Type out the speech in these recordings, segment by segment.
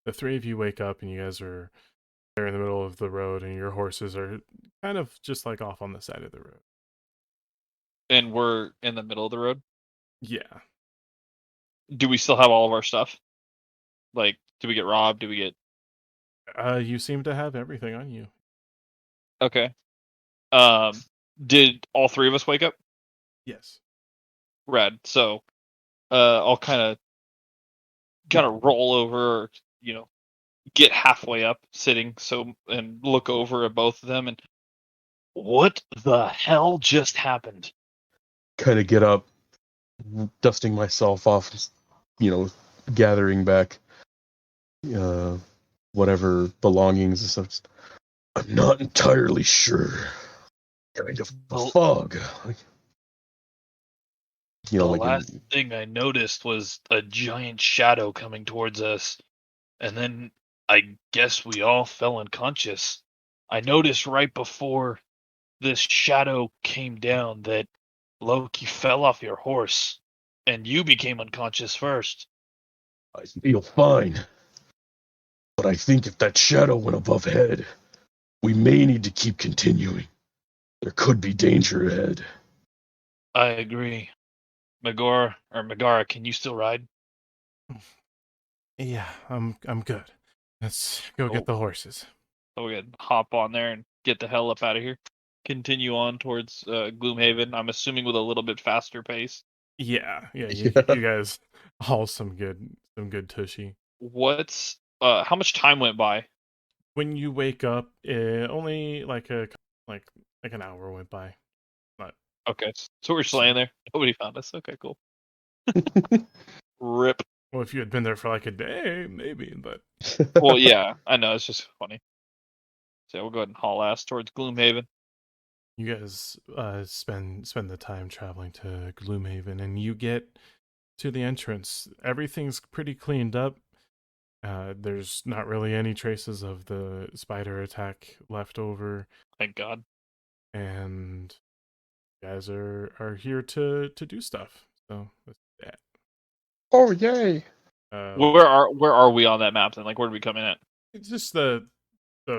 the three of you wake up and you guys are there in the middle of the road, and your horses are kind of just like off on the side of the road. And we're in the middle of the road. Yeah. Do we still have all of our stuff? Like, do we get robbed? Do we get You seem to have everything on you. okay? Um, did all three of us wake up? Yes. Rad. So, I'll kind of roll over, or, get halfway up, sitting, and look over at both of them, and what the hell just happened? Kind of get up, dusting myself off, you know, gathering back uh, whatever belongings and stuff. I'm not entirely sure. Kind of a Well, fog. the Like last thing I noticed was a giant shadow coming towards us, and then I guess we all fell unconscious. I noticed right before this shadow came down that Loki fell off your horse, and you became unconscious first. I feel fine. But I think if that shadow went above head, we may need to keep continuing. There could be danger ahead. I agree. Megara, can you still ride? Yeah, I'm good. Let's go get Oh, the horses. so we can hop on there and get the hell up out of here. Continue on towards Gloom Haven. I'm assuming with a little bit faster pace. Yeah. You Yeah. you guys haul some good tushy. What's how much time went by? When you wake up, only like like an hour went by. But Okay, so we're just laying there. Nobody found us. Okay, cool. Rip. well, if you had been there for like a day, maybe. But Well, yeah, I know. It's just funny. So we'll go ahead and haul ass towards Gloom Haven. you guys spend the time traveling to Gloomhaven, and you get to the entrance. Everything's pretty cleaned up. There's not really any traces of the spider attack left over, Thank God. and you guys are here to do stuff. So that's that. Oh, yay. Uh, Where are we on that map then? Like, where did we come in at? it's just the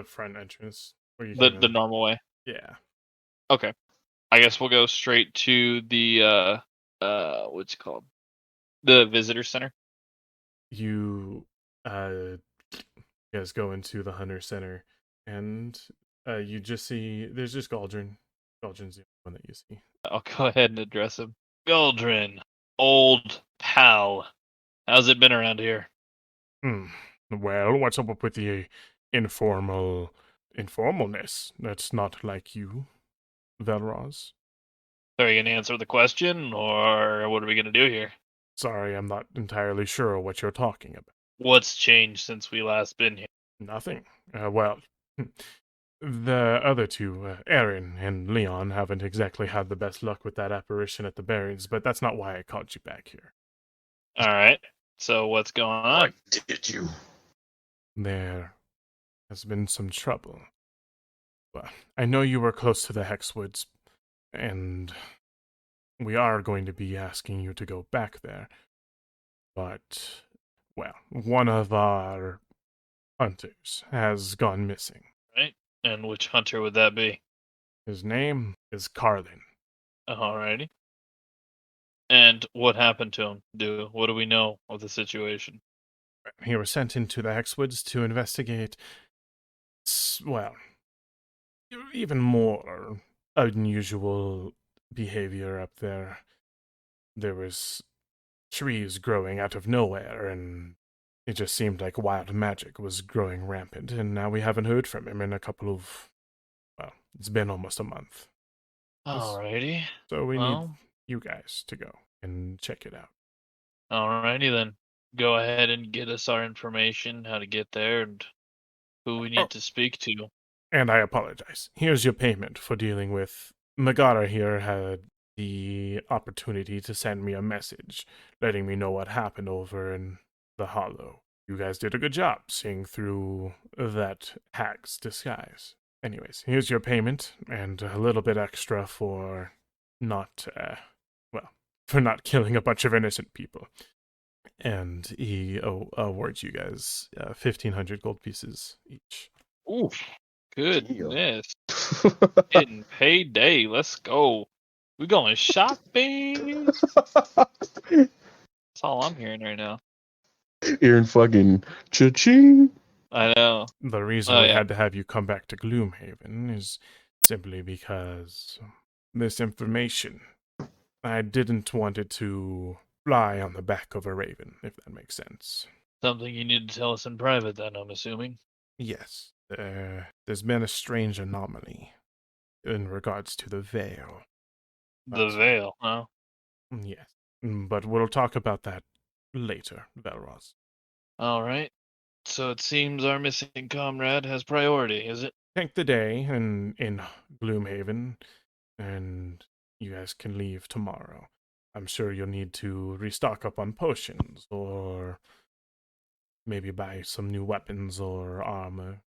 front entrance where you The came the in. normal way. Yeah, Okay. I guess we'll go straight to the what's it called? The visitor center. you you guys go into the hunter center, and you just see there's just Galdrin. Galdrin's the only one that you see. I'll go ahead and address him. Goldrin, old pal. How's it been around here? Hmm. Well, what's up with the informalness? That's not like you, Velroz. Are you gonna answer the question, or what are we gonna do here? Sorry, I'm not entirely sure what you're talking about. What's changed since we last been here? Nothing. Well, the other two, Aaron and Leon, haven't exactly had the best luck with that apparition at the Barrens, but that's not why I called you back here. All right. So what's going on? What did you? There has been some trouble. Well, I know you were close to the Hexwoods, and we are going to be asking you to go back there. But, well, one of our hunters has gone missing. Right. And which hunter would that be? His name is Carlin. Alrighty. And what happened to him? What do we know of the situation? He was sent into the Hexwoods to investigate, well, even more unusual behavior up there. There was trees growing out of nowhere, and it just seemed like wild magic was growing rampant, and now we haven't heard from him in a couple of, well, it's been almost a month. Alrighty. So we need Well, you guys to go and check it out. alrighty then. Go ahead and get us our information, how to get there, and who we Oh, need to speak to. and I apologize. Here's your payment for dealing with. Megara here had the opportunity to send me a message letting me know what happened over in the Hollow. You guys did a good job seeing through that hag's disguise. Anyways, here's your payment and a little bit extra for not, well, for not killing a bunch of innocent people. And he awards you guys 1,500 gold pieces each. Oof. Damn. Goodness. Getting payday. Let's go. We going shopping. That's all I'm hearing right now. Hearing fucking cha-ching. I know. The reason Oh we yeah. had to have you come back to Gloom Haven is simply because this information, I didn't want it to fly on the back of a raven, if that makes sense. Something you need to tell us in private then, I'm assuming. Yes, there's been a strange anomaly in regards to the veil. The But- veil, huh? Yes, but we'll talk about that later, Velroz. Alright. So it seems our missing comrade has priority, is it? Take the day in Gloom Haven, and you guys can leave tomorrow. I'm sure you'll need to restock up on potions, or maybe buy some new weapons or armor.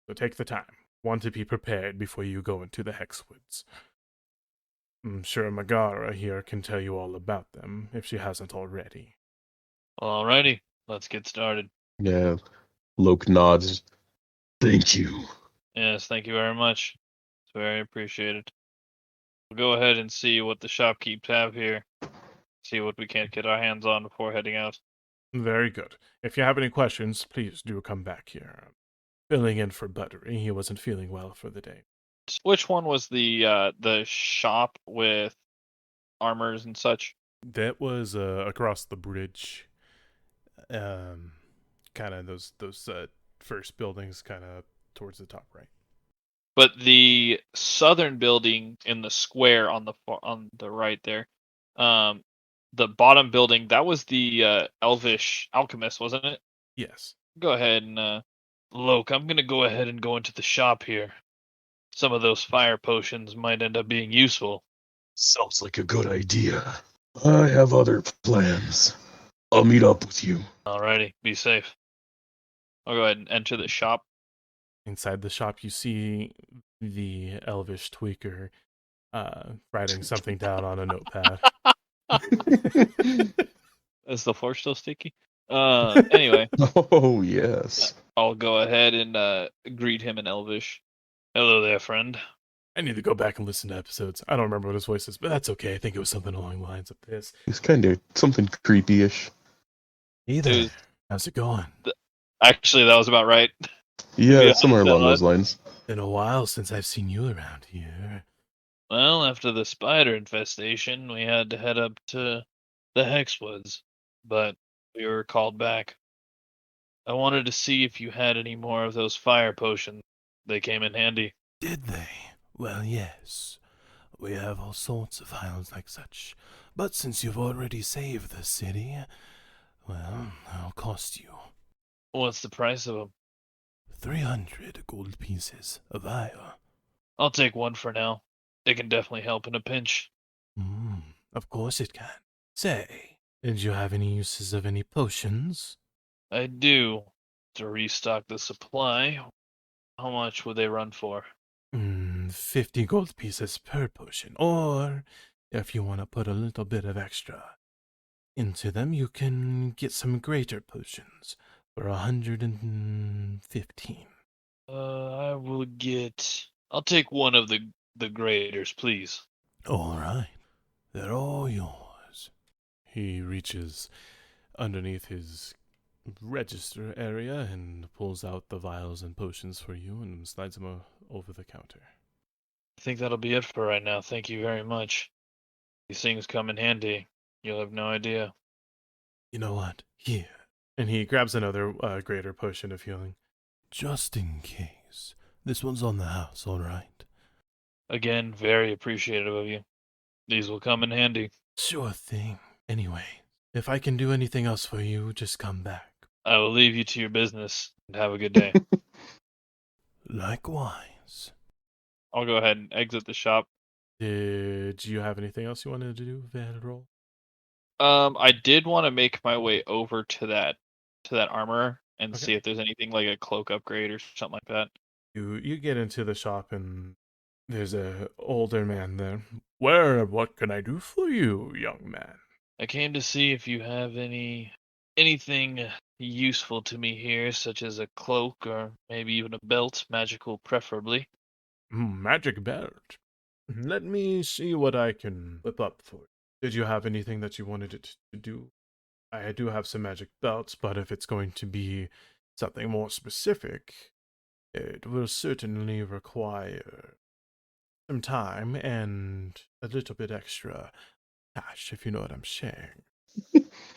So take the time. Want to be prepared before you go into the Hexwoods. I'm sure Megara here can tell you all about them, if she hasn't already. Alrighty. Let's get started. Yeah. Loke nods. Thank you. Yes, thank you very much. It's very appreciated. We'll go ahead and see what the shopkeepers have here. See what we can't get our hands on before heading out. Very good. If you have any questions, please do come back here. I'm filling in for Buttery. He wasn't feeling well for the day. Which one was the shop with armors and such? That was across the bridge. Kind of those first buildings, kind of towards the top right. But the southern building in the square on the right there, the bottom building, that was the elvish alchemist, wasn't it? Yes. Go ahead and Loke, I'm gonna go ahead and go into the shop here. Some of those fire potions might end up being useful. Sounds like a good idea. I have other plans. I'll meet up with you. Alrighty, be safe. I'll go ahead and enter the shop. Inside the shop, you see the elvish tweaker writing something down on a notepad. Is the floor still sticky? Anyway, Oh, yes. I'll go ahead and greet him in Elvish. Hello there, friend. I need to go back and listen to episodes. I don't remember what his voice is, but that's okay. I think it was something along the lines of this. It's kind of something creepy-ish. Hey there. How's it going? Actually, that was about right. Yeah, Yeah, somewhere along that- those lines. Been a while since I've seen you around here. Well, after the spider infestation, we had to head up to the Hexwoods, but we were called back. I wanted to see if you had any more of those fire potions. They came in handy. Did they? Well, yes. We have all sorts of vials like such. But since you've already saved the city, well, I'll cost you What's the price of them? 300 gold pieces a vial. I'll take one for now. It can definitely help in a pinch. Of course it can. Say, did you have any uses of any potions? I do. To restock the supply, how much would they run for? 50 gold pieces per potion. Or, if you want to put a little bit of extra into them, you can get some greater potions for 115. I will get. I'll take one of the graders, please. All right. They're all yours. He reaches underneath his register area and pulls out the vials and potions for you and slides them over the counter. I think that'll be it for right now. Thank you very much. These things come in handy. You'll have no idea. You know what? Here. And he grabs another greater potion of healing. Just in case. This one's on the house, all right? Again, very appreciative of you. These will come in handy. Sure thing. Anyway, if I can do anything else for you, just come back. I will leave you to your business and have a good day. Likewise. I'll go ahead and exit the shop. Did you have anything else you wanted to do, Velroz? I did want to make my way over to that armor and Okay. see if there's anything like a cloak upgrade or something like that. You get into the shop and there's a older man there. What can I do for you, young man? I came to see if you have any anything useful to me here, such as a cloak or maybe even a belt, magical preferably. Magic belt. Let me see what I can whip up for you. Did you have anything that you wanted it to do? I do have some magic belts, but if it's going to be something more specific, it will certainly require some time and a little bit extra cash, if you know what I'm saying.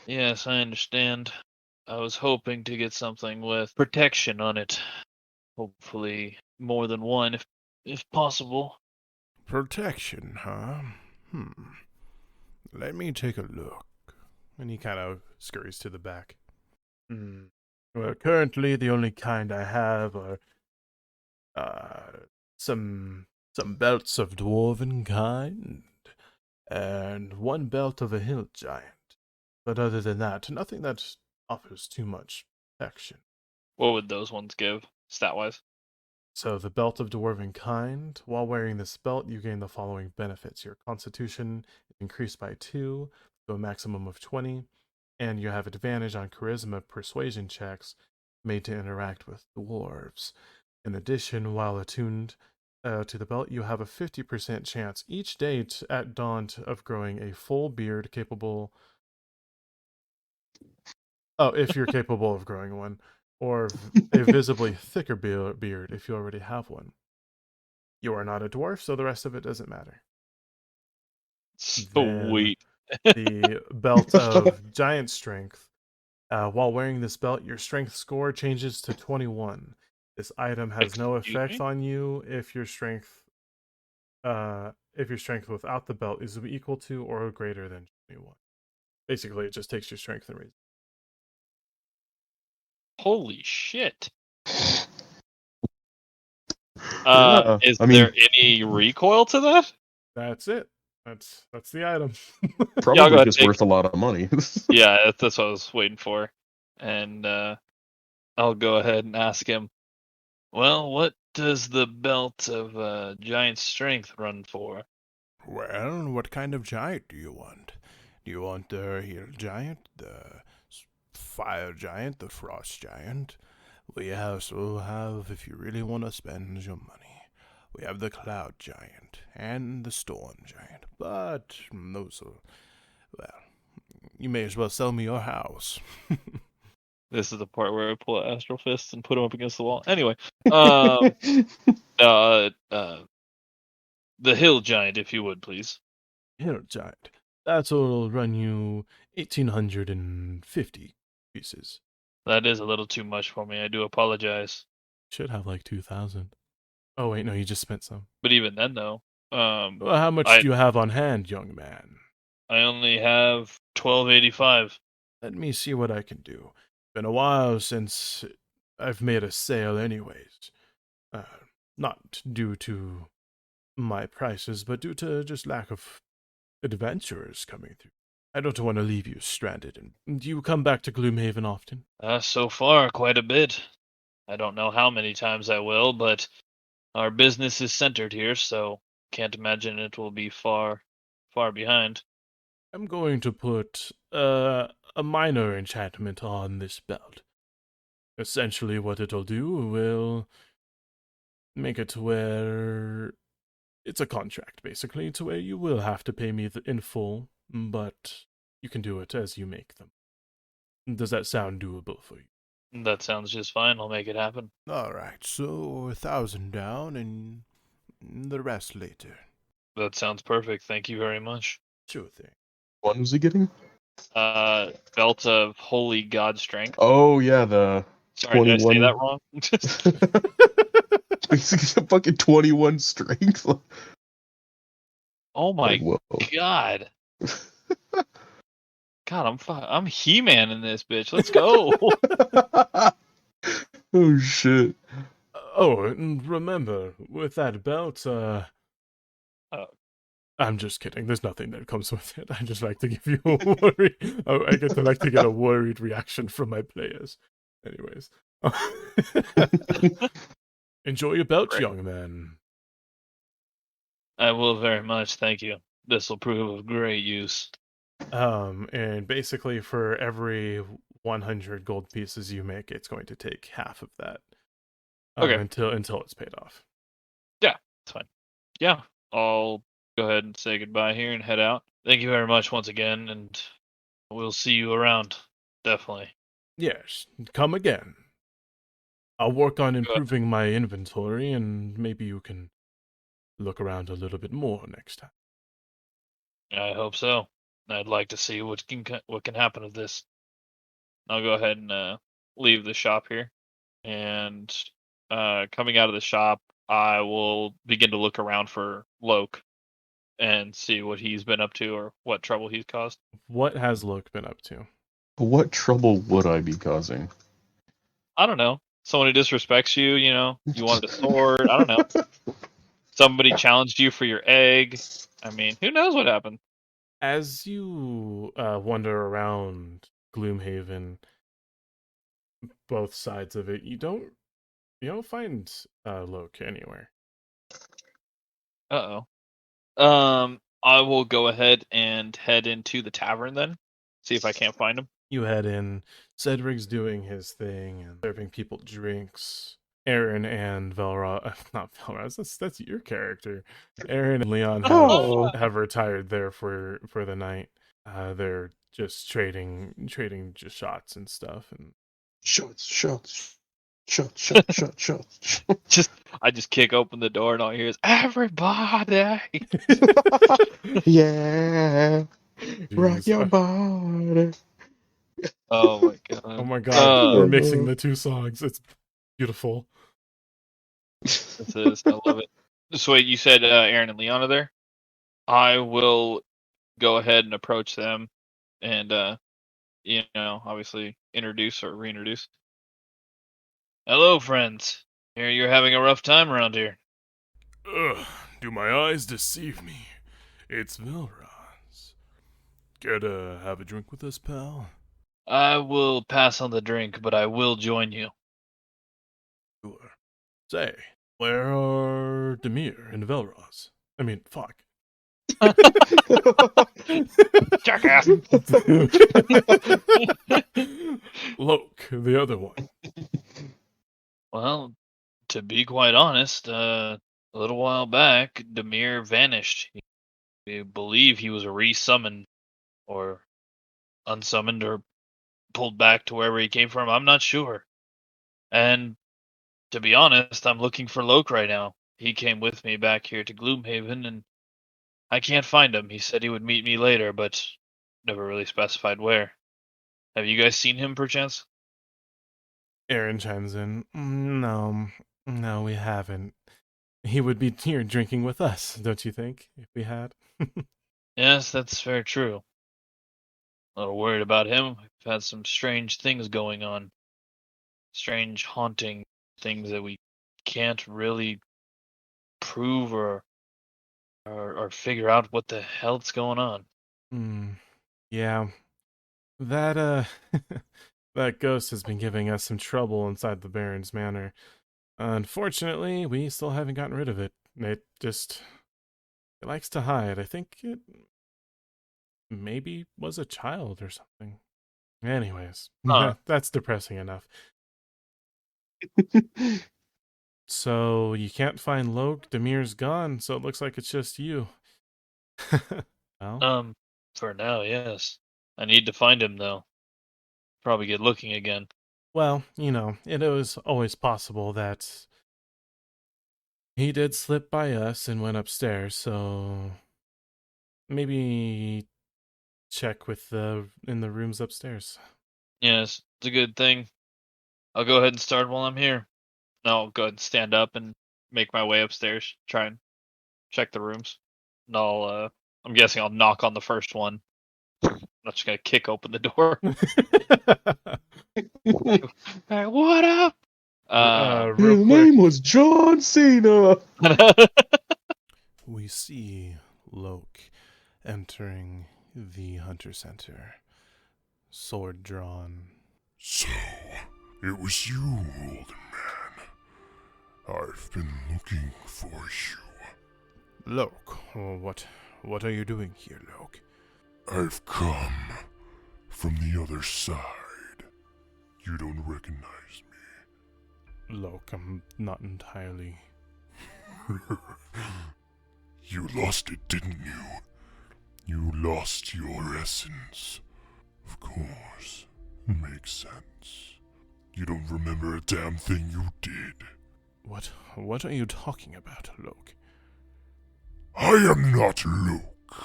Yes, I understand. I was hoping to get something with protection on it. Hopefully more than one if possible. Protection, huh? Let me take a look. And he kind of scurries to the back. Well, currently the only kind I have are some belts of dwarven kind and one belt of a hill giant. But other than that, nothing that offers too much protection. What would those ones give, stat-wise? So the belt of dwarven kind, while wearing this belt, you gain the following benefits. Your constitution is increased by 2 to a maximum of 20, and you have advantage on charisma persuasion checks made to interact with dwarves. In addition, while attuned to the belt, you have a 50% chance each day at dawn of growing a full beard capable. Oh, if you're capable of growing one, or a visibly thicker beard if you already have one. You are not a dwarf, so the rest of it doesn't matter. Then Sweet. the belt of giant strength. While wearing this belt, your strength score changes to 21. This item has no Excuse effect me? on you if your strength without the belt is equal to or greater than 21. Basically, it just takes your strength and raises. Holy shit. Yeah, Is I mean, there any recoil to that? That's it. That's the item. Yeah, I'll go probably ahead and just take. worth a lot of money. Yeah, that's what I was waiting for. And I'll go ahead and ask him, well, what does the belt of giant strength run for? Well, what kind of giant do you want? Do you want the hill giant, the fire giant, the frost giant? We also have, if you really want to spend your money, we have the cloud giant and the storm giant. But those are, well, you may as well sell me your house. This is the part where I pull out Astral Fist and put him up against the wall. Anyway, uh, the hill giant, if you would, please. Hill giant. That'll run you 1,850 pieces. That is a little too much for me. I do apologize. Should have like 2,000. Oh wait, no, you just spent some. But even then, though, Well, how much I do you have on hand, young man? I only have 1285. Let me see what I can do. Been a while since I've made a sale, anyways. Uh, Not due to my prices, but due to just lack of adventurers coming through. I don't want to leave you stranded. And do you come back to Gloom Haven often? So far, quite a bit. I don't know how many times I will, but our business is centered here, so can't imagine it will be far behind. I'm going to put a minor enchantment on this belt. Essentially, what it'll do will make it to where it's a contract, basically, to where you will have to pay me in full, but you can do it as you make them. Does that sound doable for you? That sounds just fine. I'll make it happen. All right, so 1,000 down and the rest later. That sounds perfect. Thank you very much. Sure thing. What was he getting? Belt of Holy God Strength. Oh yeah, the Sorry, did I say 21. that wrong? Basically, a fucking 21 strength. Oh my Like, whoa. God. God, I'm He-Man in this bitch. Let's go. Oh shit. Oh, and remember, with that belt, I'm just kidding. There's nothing that comes with it. I just like to give you a worry. Oh, I get to like to get a worried reaction from my players. Anyways. Enjoy your belt, Great. young man. I will very much, thank you. This will prove of great use. And basically for every 100 gold pieces you make, it's going to take half of that Okay. until it's paid off. Yeah, it's fine. Yeah, I'll go ahead and say goodbye here and head out. Thank you very much once again, and we'll see you around. Definitely. Yes, come again. I'll work on Go- improving my inventory, and maybe you can look around a little bit more next time. I hope so. I'd like to see what can happen with this. I'll go ahead and leave the shop here, and coming out of the shop, I will begin to look around for Loke and see what he's been up to or what trouble he's caused. What has Loke been up to? What trouble would I be causing? I don't know. Someone who disrespects you, you wanted a sword. I don't know. Somebody challenged you for your egg. I mean, who knows what happened? As you wander around Gloom Haven, both sides of it, you don't find Loke anywhere. Uh-oh. I will go ahead and head into the tavern then. See if I can't find him. You head in. Cedric's doing his thing and serving people drinks. Aaron and Velroz, not Velroz, that's your character. Aaron and Leon Oh. have retired there for the night. They're just trading just shots and stuff. And Shots. I just kick open the door and all I hear is everybody. Yeah. Rock Jeez. your body. Oh my god. Oh my god, we're Uh, mixing the two songs. It's beautiful. this is, I love it. So wait, you said Aaron and Leon are there? I will go ahead and approach them and obviously introduce or reintroduce. Hello, friends. Hear you're having a rough time around here. Ugh, do my eyes deceive me? It's Velroz. Care to have a drink with us, pal? I will pass on the drink, but I will join you. Sure. Say, where are Demir and Velroz? I mean, fuck. Jackass. Loke, the other one. Well, to be quite honest, a little while back, Demir vanished. We believe he was resummoned, or unsummoned, or pulled back to wherever he came from. I'm not sure. And to be honest, I'm looking for Loke right now. He came with me back here to Gloom Haven, and I can't find him. He said he would meet me later, but never really specified where. Have you guys seen him, perchance? Aaron chimes in. No, we haven't. He would be here drinking with us, don't you think, if we had? Yes, that's very true. A little worried about him. We've had some strange things going on. Strange, haunting things that we can't really prove or figure out what the hell's going on. Yeah. That, that ghost has been giving us some trouble inside the Baron's Manor. Unfortunately, we still haven't gotten rid of it. It likes to hide. I think it maybe was a child or something. Anyways, that's depressing enough. So you can't find Loke. Demir's gone, so it looks like it's just you. Well, For now, yes. I need to find him though. Probably get looking again. well, it was always possible that he did slip by us and went upstairs, so maybe check in the rooms upstairs. Yes, it's a good thing. I'll go ahead and start while I'm here. I'll go ahead and stand up and make my way upstairs, try and check the rooms. And I'm guessing I'll knock on the first one. I'm not just gonna kick open the door. Hey, what up? Real His quick, name was John Cena. we see Loke entering the Hunter Center, sword drawn. So, it was you, old man. I've been looking for you. Loke, what are you doing here, Loke? I've come from the other side. You don't recognize Look, I'm not entirely... me. You lost it, didn't you? You lost your essence. Of course. It makes sense. You don't remember a damn thing you did. What are you talking about, Loke? I am not Luke.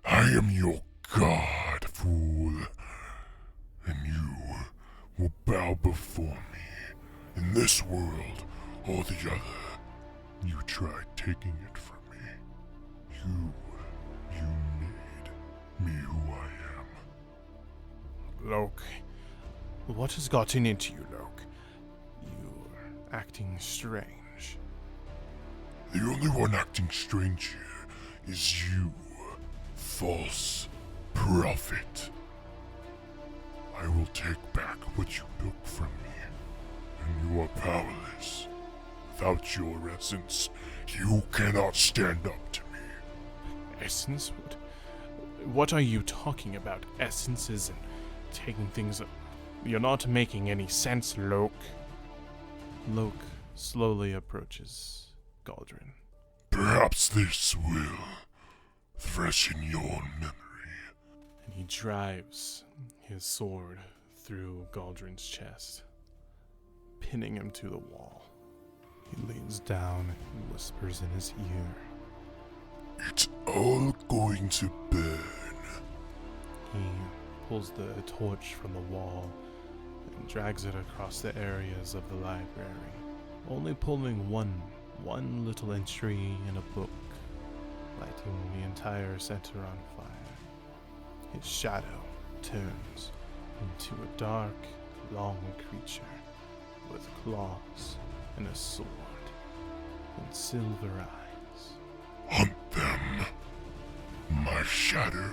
I am your god, fool. And you will bow before me in this world or the other. You tried taking it from me. You made me who I am. Loke, what has gotten into you, Loke? You're acting strange. The only one acting strange here is you, false prophet. I will take back what you took from me, and you are powerless. Without your essence, you cannot stand up to me. Essence? What are you talking about? Essences and taking things... You're not making any sense, Loke. Loke slowly approaches Galdrin. Perhaps this will freshen your memory. And he drives his sword through Galdrin's chest, pinning him to the wall. He leans down and whispers in his ear. It's all going to burn. He pulls the torch from the wall and drags it across the areas of the library, only pulling one little entry in a book, lighting the entire center on fire. His shadow turns into a dark, long creature with claws and a sword and silver eyes. Hunt them, my shadow.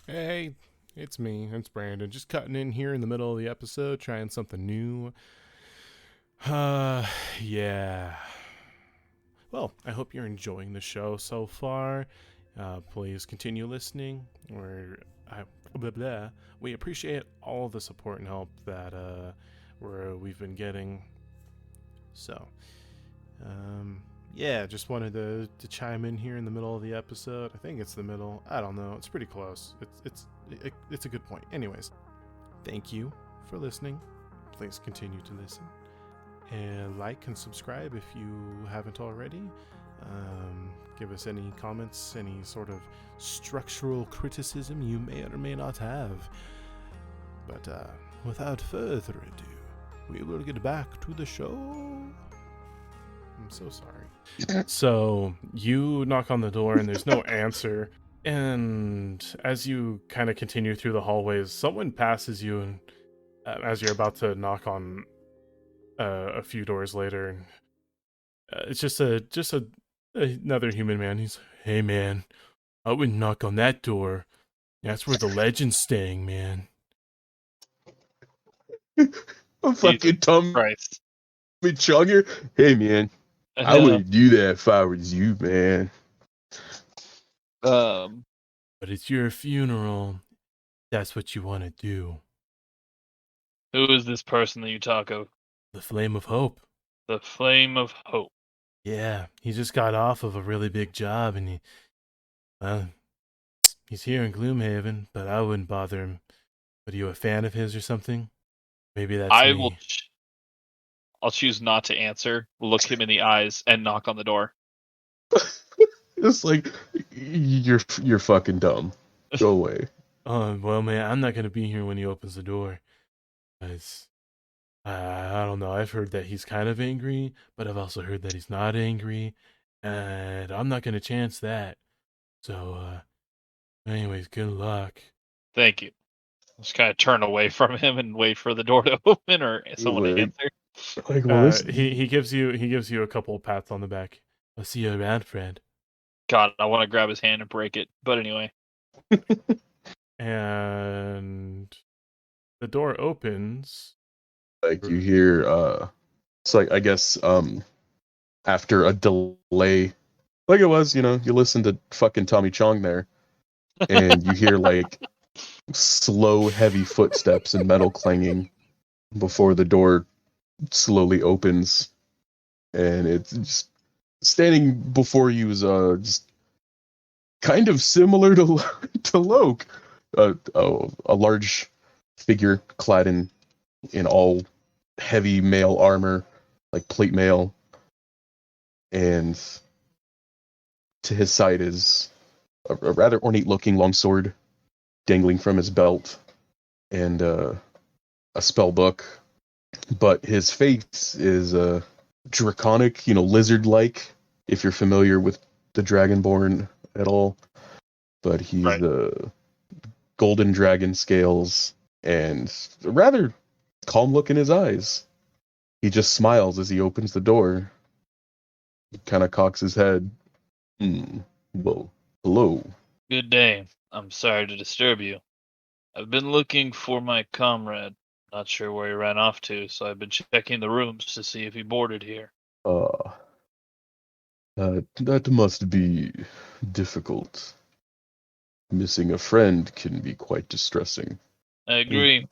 Hey, it's me, it's Brandon, just cutting in here in the middle of the episode, trying something new. Yeah. Well, I hope you're enjoying the show so far. Please continue listening. We appreciate all the support and help that we've been getting. So, yeah, just wanted to chime in here in the middle of the episode. I think it's the middle. I don't know. It's pretty close. It's a good point. Anyways, thank you for listening. Please continue to listen. And like and subscribe if you haven't already. Give us any comments, any sort of structural criticism you may or may not have. But without further ado, we will get back to the show. I'm so sorry. So you knock on the door and there's no answer. And as you kind of continue through the hallways, someone passes you, and as you're about to knock on a few doors later, and it's just another human man. He's, hey man, I wouldn't knock on that door. That's where the legend's staying, man. I'm fucking Tommy Christ. Chugger. Hey man, I wouldn't do that if I was you, man. But it's your funeral. That's what you want to do. Who is this person that you talk of? The Flame of Hope. The Flame of Hope. Yeah, he just got off of a really big job, and He's here in Gloom Haven, but I wouldn't bother him. But are you a fan of his or something? Maybe that's I will. me. I'll choose not to answer. Look him in the eyes and knock on the door. It's like you're fucking dumb. Go away. Oh, well, man, I'm not going to be here when he opens the door. It's, I don't know. I've heard that he's kind of angry, but I've also heard that he's not angry. And I'm not going to chance that. So, anyways, good luck. Thank you. Just kind of turn away from him and wait for the door to open or someone to Like, answer. well, this. He gives you a couple of pats on the back. I'll see you around, friend. God, I want to grab his hand and break it. But anyway. And the door opens. Like you hear, it's like I guess, after a delay, like it was, you listen to fucking Tommy Chong there, and you hear like slow, heavy footsteps and metal clanging before the door slowly opens, and it's just standing before you is just kind of similar to to Loke, a large figure clad in all heavy mail armor, like plate mail, and to his side is a rather ornate-looking longsword dangling from his belt, and a spell book. But his face is draconic, lizard-like, if you're familiar with the Dragonborn at all. But he's Right. Golden dragon scales and a rather calm look in his eyes. He just smiles as he opens the door. He kind of cocks his head. Well, hello. Good day. I'm sorry to disturb you. I've been looking for my comrade. Not sure where he ran off to, so I've been checking the rooms to see if he boarded here. That must be difficult. Missing a friend can be quite distressing. I agree.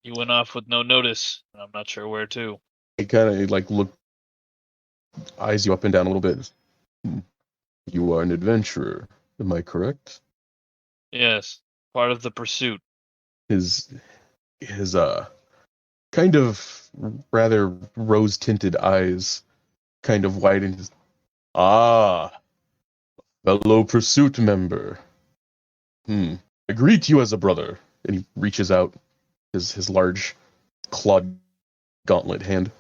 He went off with no notice, and I'm not sure where to. He kind of eyes you up and down a little bit. You are an adventurer, am I correct? Yes, part of the pursuit. His kind of rather rose-tinted eyes kind of widen. Ah, fellow pursuit member. I greet you as a brother. And he reaches out his large clawed gauntlet hand.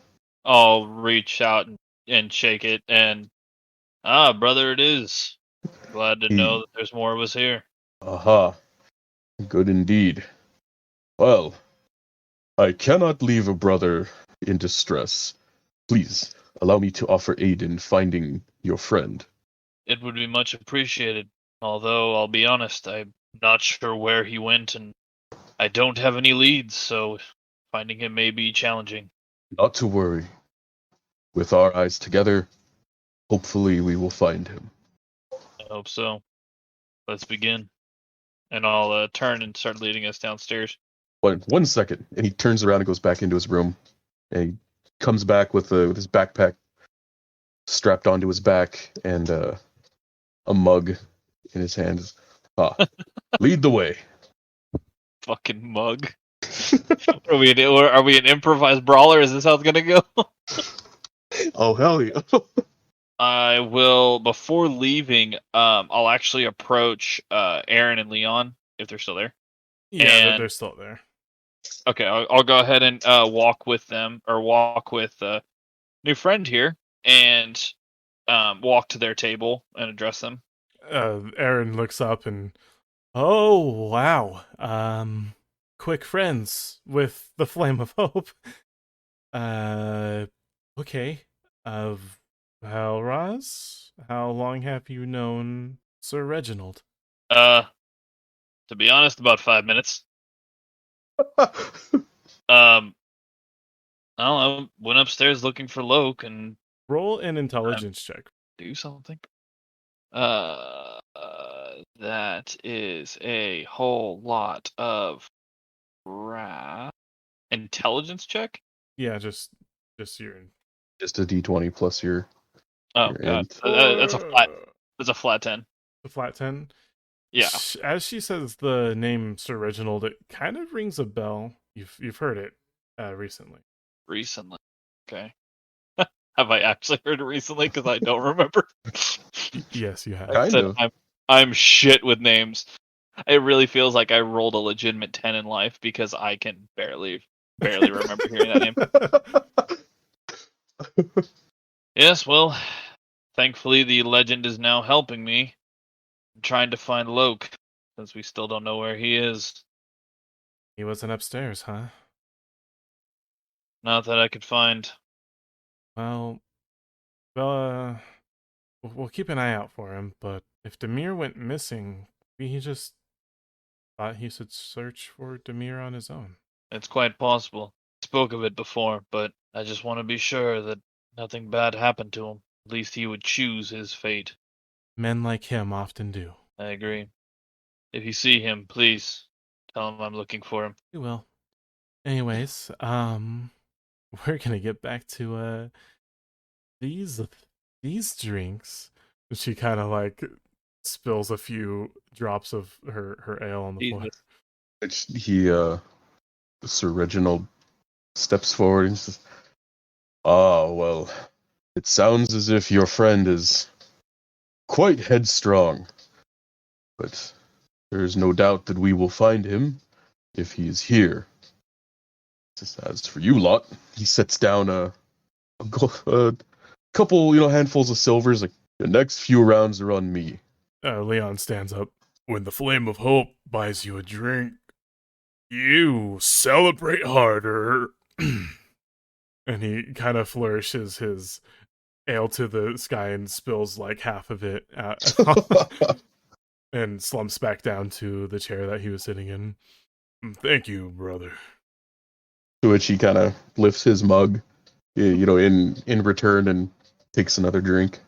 I'll reach out and shake it, and brother, it is. Glad to know that there's more of us here. Aha, good indeed. Well, I cannot leave a brother in distress. Please allow me to offer aid in finding your friend. It would be much appreciated. Although, I'll be honest, I'm not sure where he went, and I don't have any leads, so finding him may be challenging. Not to worry. With our eyes together, hopefully we will find him. I hope so. Let's begin. And I'll turn and start leading us downstairs. 1 second, and he turns around and goes back into his room. And he comes back with his backpack strapped onto his back and a mug in his hands. Lead the way. Fucking mug. Are we an improvised brawler? Is this how it's gonna go? Oh, hell yeah. I will, before leaving, I'll actually approach Aaron and Leon, if they're still there. Yeah, they're still there. Okay, I'll go ahead and walk with them, or walk with new friend here, and walk to their table and address them. Aaron looks up and, oh, wow. Quick friends with the Flame of Hope. Okay. Velroz, how long have you known Sir Reginald? To be honest, about 5 minutes. I don't know, went upstairs looking for Loke and Roll an intelligence check. do something. That is a whole lot of crap. Intelligence check? Yeah, just your. Just a d20 plus your. Oh your god, int. that's a flat. That's a flat 10. A flat 10. Yeah, As she says the name Sir Reginald, it kind of rings a bell. You've heard it recently. recently. Okay. Have I actually heard it recently? Because I don't remember. Yes, you have. Like I Kind said, of. I'm shit with names. It really feels like I rolled a legitimate 10 in life because I can barely remember hearing that name. Yes, well, thankfully the legend is now helping me. I'm trying to find Loke, since we still don't know where he is. He wasn't upstairs, huh? Not that I could find. Well, we'll keep an eye out for him. But if Demir went missing, maybe he just thought he should search for Demir on his own. It's quite possible. I spoke of it before, but I just want to be sure that nothing bad happened to him. At least he would choose his fate. Men like him often do. I agree. If you see him, please tell him I'm looking for him. He will. Anyways, we're gonna get back to these these drinks. She kind of like spills a few drops of her ale on the floor. Jesus. Sir Reginald steps forward and says, "Ah, well, it sounds as if your friend is quite headstrong, but there is no doubt that we will find him if he is here. As for you lot," he sets down a couple, handfuls of silvers. Like, the next few rounds are on me. Leon stands up. When the flame of hope buys you a drink, you celebrate harder. And he kind of flourishes his ale to the sky and spills like half of it and slumps back down to the chair that he was sitting in. Thank you, brother. To which he kind of lifts his mug, in return, and takes another drink.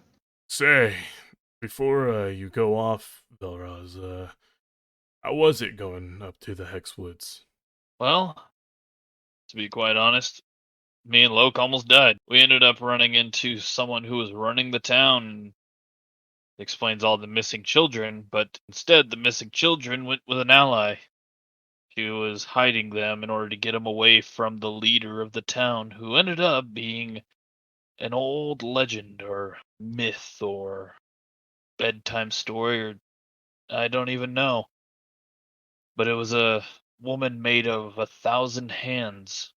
Say, before you go off, Velroz, how was it going up to the Hexwoods? Well, to be quite honest, me and Loke almost died. We ended up running into someone who was running the town and explains all the missing children, but instead the missing children went with an ally. She was hiding them in order to get them away from the leader of the town, who ended up being an old legend or myth or bedtime story, or I don't even know. But it was a woman made of 1,000 hands.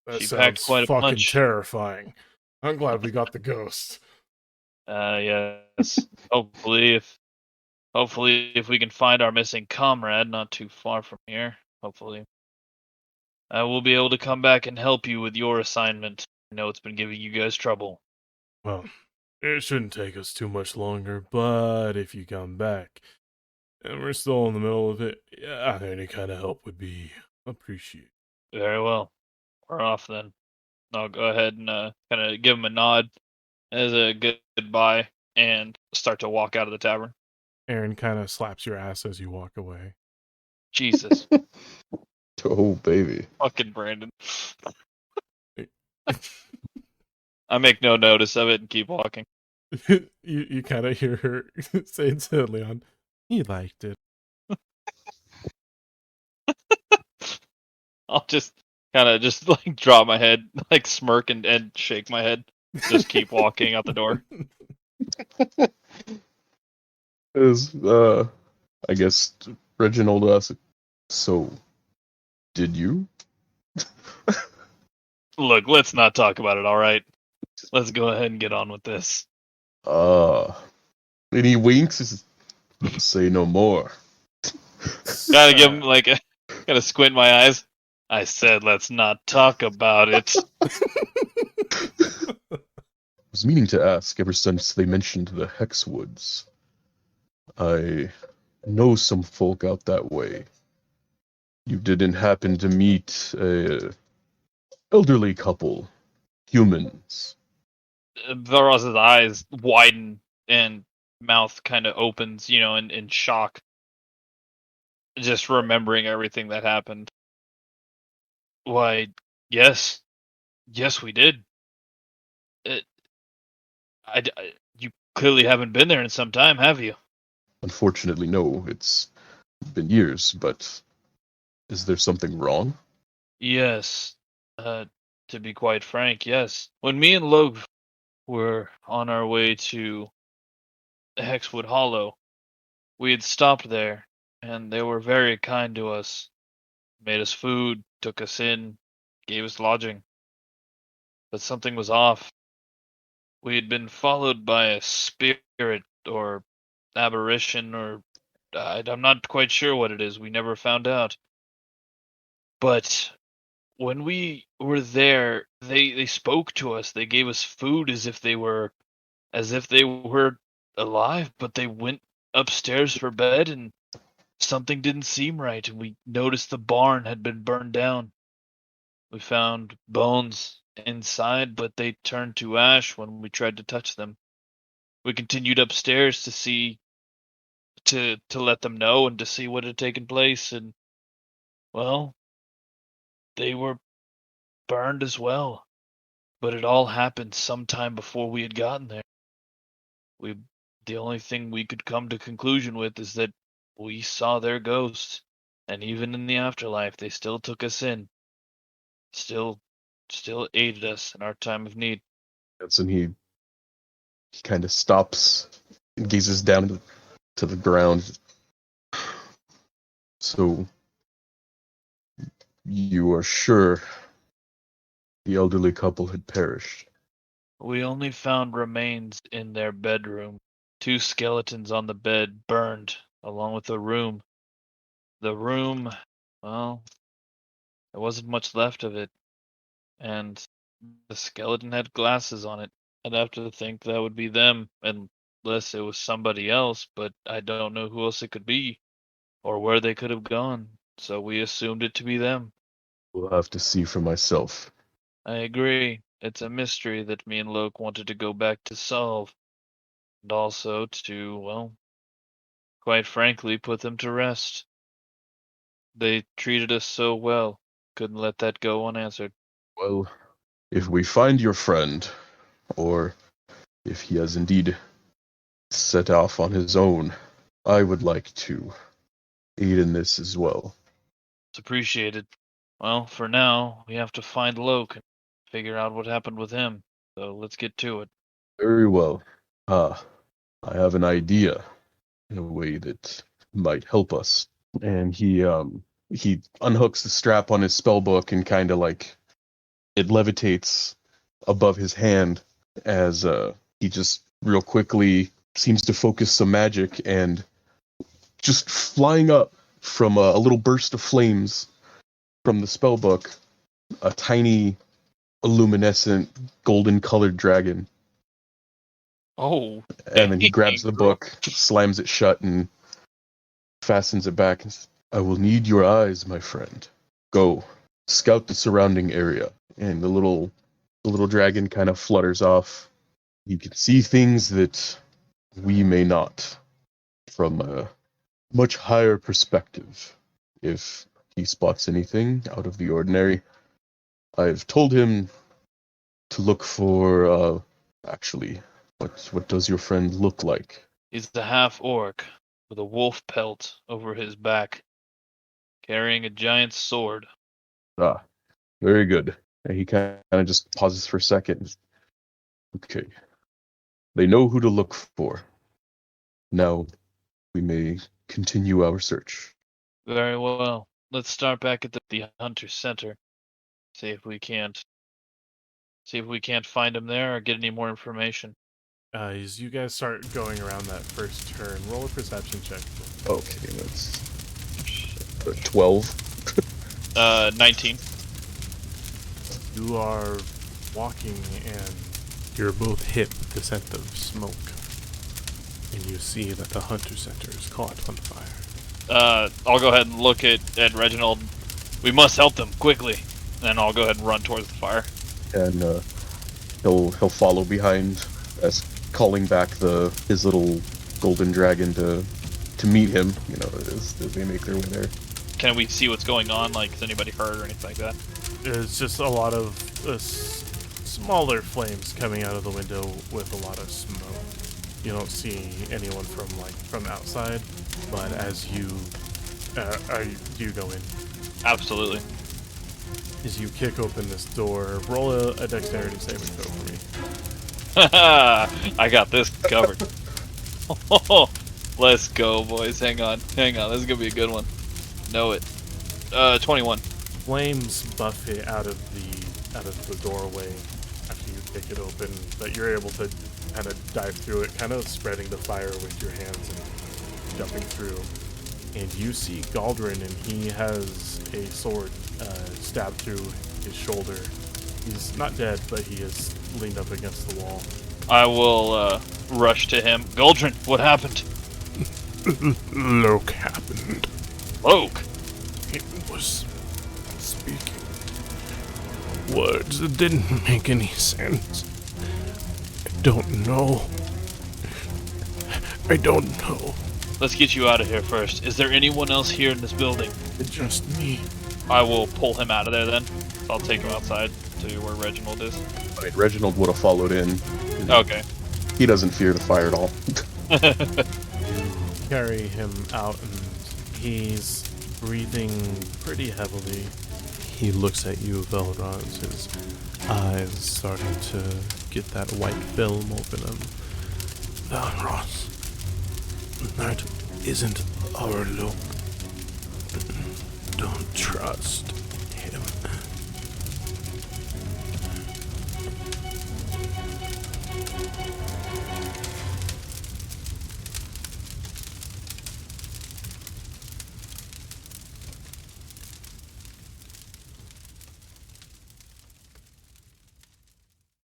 That She packed sounds quite a fucking punch. terrifying. I'm glad we got the ghost. Yes. Hopefully if we can find our missing comrade not too far from here, hopefully I will be able to come back and help you with your assignment. I know it's been giving you guys trouble. Well, it shouldn't take us too much longer, but if you come back and we're still in the middle of it, yeah, any kind of help would be appreciated. Very well. We're off then. I'll go ahead and kind of give him a nod as a goodbye and start to walk out of the tavern. Aaron kind of slaps your ass as you walk away. Jesus. Oh, baby. Fucking Brandon. I make no notice of it and keep walking. you kind of hear her say to Leon, he liked it. I'll just kind of just like drop my head, like smirk and shake my head. Just keep walking out the door. As, I guess Reginald asked, "So, did you?" Look, let's not talk about it, alright? Let's go ahead and get on with this. And he winks. He says, "Say no more." Gotta give him like gotta squint my eyes. I said let's not talk about it. I was meaning to ask ever since they mentioned the Hexwoods. I know some folk out that way. You didn't happen to meet a elderly couple, humans? Velroz's eyes widen and mouth kind of opens, in shock. Just remembering everything that happened. Why, yes. Yes, we did. You clearly haven't been there in some time, have you? Unfortunately, no. It's been years, but is there something wrong? Yes. To be quite frank, yes. When me and Logue were on our way to Hexwood Hollow, we had stopped there, and they were very kind to us. Made us food, took us in, gave us lodging. But something was off. We had been followed by a spirit or apparition, or I'm not quite sure what it is. We never found out. But when we were there, they spoke to us. They gave us food as if they were alive, but they went upstairs for bed and something didn't seem right, and we noticed the barn had been burned down. We found bones inside, but they turned to ash when we tried to touch them. We continued upstairs to see to let them know and to see what had taken place, and well, they were burned as well. But it all happened sometime before we had gotten there. We the only thing we could come to conclusion with is that we saw their ghosts, and even in the afterlife they still took us in. Still aided us in our time of need. And he kind of stops and gazes down to the ground. So, you are sure the elderly couple had perished? We only found remains in their bedroom. 2 skeletons on the bed burned, along with the room. The room, well, there wasn't much left of it, and the skeleton had glasses on it. I'd have to think that would be them, unless it was somebody else, but I don't know who else it could be, or where they could have gone, so we assumed it to be them. We'll have to see for myself. I agree. It's a mystery that me and Loke wanted to go back to solve, and also to, well, quite frankly, put them to rest. They treated us so well, couldn't let that go unanswered. Well, if we find your friend, or if he has indeed set off on his own, I would like to aid in this as well. It's appreciated. Well, for now, we have to find Loke and figure out what happened with him, so let's get to it. Very well. I have an idea in a way that might help us. And he unhooks the strap on his spell book and kind of like it levitates above his hand as he just real quickly seems to focus some magic, and just flying up from a little burst of flames from the spell book, a tiny luminescent golden colored dragon. Oh, And then he grabs the book, slams it shut, and fastens it back. I will need your eyes, my friend. Go, scout the surrounding area. And the little dragon kind of flutters off. You can see things that we may not, from a much higher perspective. If he spots anything out of the ordinary, I've told him to look for, actually, what does your friend look like? he's the half-orc with a wolf pelt over his back, carrying a giant sword. Ah, very good. And he kind of just pauses for a second. Okay. They know who to look for. Now, we may continue our search. Very well. Let's start back at the Hunter Center. See if we can't find him there or get any more information. As you guys start going around that first turn, roll a perception check. Okay, that's 12. 19. You are walking and you're both hit with the scent of smoke. And you see that the Hunter Center is caught on fire. I'll go ahead and look at Reginald. We must help them quickly. Then I'll go ahead and run towards the fire. And he'll follow behind as calling back his little golden dragon to meet him, as they make their way there. Can we see what's going on? Like, is anybody hurt or anything like that? There's just a lot of smaller flames coming out of the window with a lot of smoke. You don't see anyone from outside, but as you do you go in? Absolutely. As you kick open this door, roll a dexterity saving throw for me. I got this covered. Let's go, boys. Hang on. This is gonna be a good one. Know it. 21. Flames buffet out of the doorway after you kick it open, but you're able to kind of dive through it, kind of spreading the fire with your hands and jumping through. And you see Galdrin, and he has a sword stabbed through his shoulder. He's not dead, but he is leaned up against the wall. I will rush to him. Goldrin, what happened? Loke happened. Loke? It was speaking words that didn't make any sense. I don't know. Let's get you out of here first. Is there anyone else here in this building? Just me. I will pull him out of there then. I'll take him outside to where Reginald is. I mean, Reginald would have followed in. Okay. He doesn't fear the fire at all. Carry him out, and he's breathing pretty heavily. He looks at you, Velroz, his eyes starting to get that white film open him. Velroz, that isn't our Loke. Don't trust him.